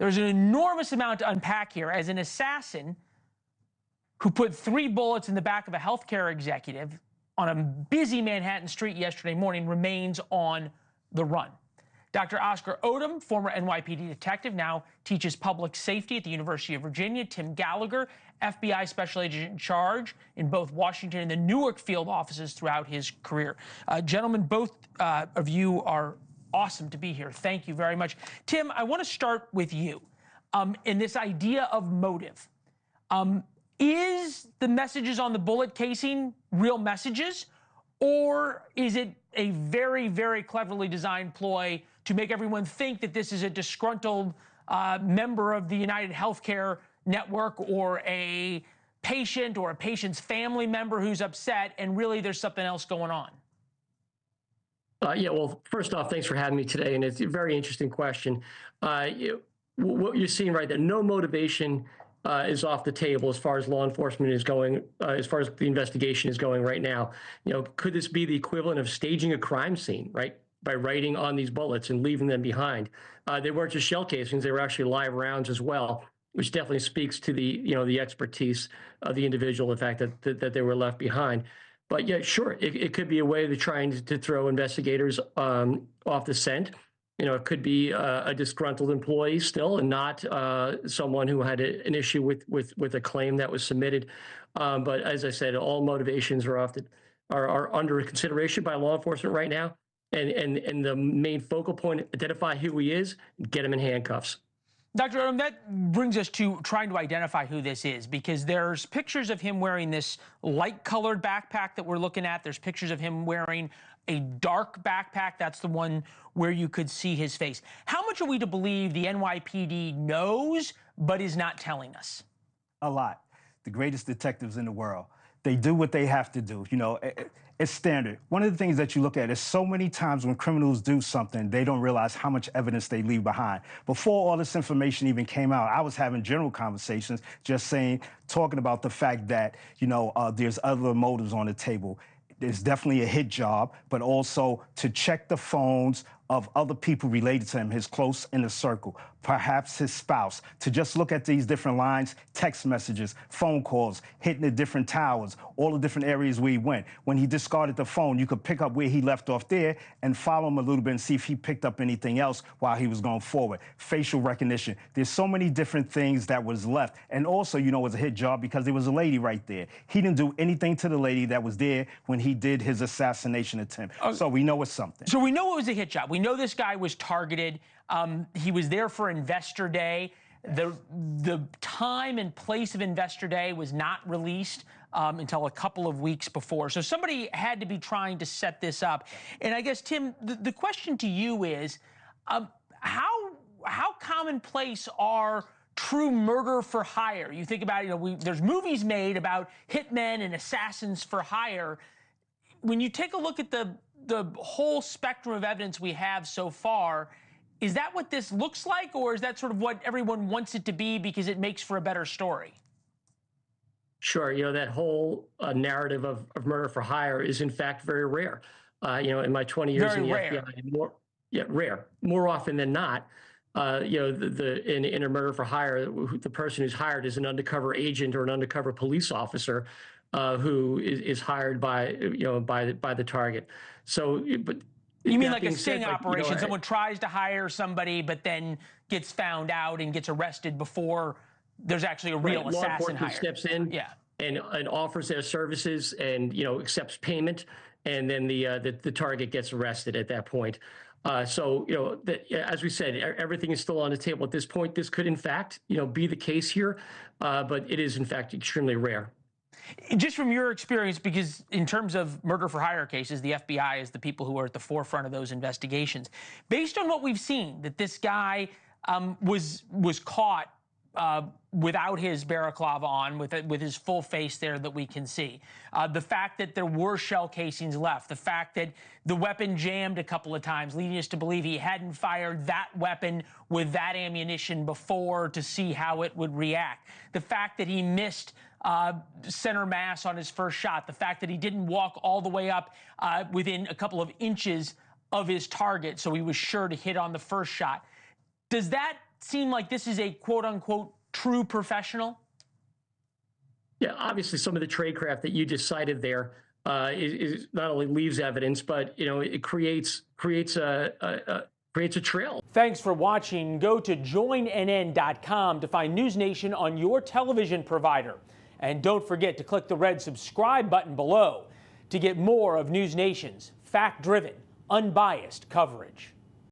There's an enormous amount to unpack here as an assassin who put 3 bullets in the back of a healthcare executive on a busy Manhattan street yesterday morning remains on the run. Dr. Oscar Odom, former NYPD detective, now teaches public safety at the University of Virginia. Tim Gallagher, FBI special agent in charge in both Washington and the Newark field offices throughout his career. Gentlemen, both of you are awesome to be here. Thank you very much. Tim, I want to start with you in this idea of motive. Is the messages on the bullet casing real messages, or is it a very, very cleverly designed ploy to make everyone think that this is a disgruntled member of the UnitedHealthcare network or a patient or a patient's family member who's upset, and really there's something else going on? Yeah, well, first off, thanks for having me today, and it's a very interesting question. What you're seeing right there, no motivation is off the table as far as law enforcement is going, as far as the investigation is going right now. You know, could this be the equivalent of staging a crime scene, right, by writing on these bullets and leaving them behind? They weren't just shell casings; they were actually live rounds as well, which definitely speaks to the expertise of the individual, the fact that they were left behind. But yeah, sure, it could be a way of trying to throw investigators off the scent. You know, it could be a disgruntled employee still, and not someone who had an issue with a claim that was submitted. But as I said, all motivations are under consideration by law enforcement right now, and the main focal point: identify who he is, get him in handcuffs. Dr. Odom, that brings us to trying to identify who this is, because there's pictures of him wearing this light-colored backpack that we're looking at. There's pictures of him wearing a dark backpack. That's the one where you could see his face. How much are we to believe the NYPD knows but is not telling us? A lot. The greatest detectives in the world. They do what they have to do. You know, it's standard. One of the things that you look at is so many times when criminals do something, they don't realize how much evidence they leave behind. Before all this information even came out, I was having general conversations, just talking about the fact that, you know, there's other motives on the table. There's definitely a hit job, but also to check the phones of other people related to him, his close inner circle, perhaps his spouse, to just look at these different lines, text messages, phone calls, hitting the different towers, all the different areas where he went. When he discarded the phone, you could pick up where he left off there and follow him a little bit and see if he picked up anything else while he was going forward. Facial recognition. There's so many different things that was left. And also, you know, it was a hit job because there was a lady right there. He didn't do anything to the lady that was there when he did his assassination attempt. So we know it's something. So we know it was a hit job. We know this guy was targeted. He was there for Investor Day. The time and place of Investor Day was not released until a couple of weeks before. So somebody had to be trying to set this up. And I guess, Tim, the question to you is, how commonplace are true murder for hire? You think about, you know, there's movies made about hitmen and assassins for hire. When you take a look at the whole spectrum of evidence we have so far, is that what this looks like, or is that sort of what everyone wants it to be because it makes for a better story? Sure. You know, that whole narrative of murder for hire is, in fact, very rare. You know, in my 20 years in the FBI, rare. More often than not, you know, in a murder for hire, the person who's hired is an undercover agent or an undercover police officer who is hired by the target. So, but you mean like a sting operation? You know, someone tries to hire somebody, but then gets found out and gets arrested before there's actually a real assassin hired. Steps in, and offers their services, and accepts payment, and then the target gets arrested at that point. So as we said, everything is still on the table at this point. This could, in fact, be the case here, but it is, in fact, extremely rare. Just from your experience, because in terms of murder for hire cases, the FBI is the people who are at the forefront of those investigations. Based on what we've seen, that this guy was caught without his balaclava on, with his full face there that we can see. The fact that there were shell casings left, the fact that the weapon jammed a couple of times, leading us to believe he hadn't fired that weapon with that ammunition before to see how it would react. The fact that he missed center mass on his first shot, the fact that he didn't walk all the way up within a couple of inches of his target, so he was sure to hit on the first shot. Does that seem like this is a quote unquote true professional? Yeah, obviously some of the tradecraft that you just cited there is not only leaves evidence, but it creates a trail. Thanks for watching. Go to joinnn.com to find NewsNation on your television provider. And don't forget to click the red subscribe button below to get more of NewsNation's fact-driven, unbiased coverage.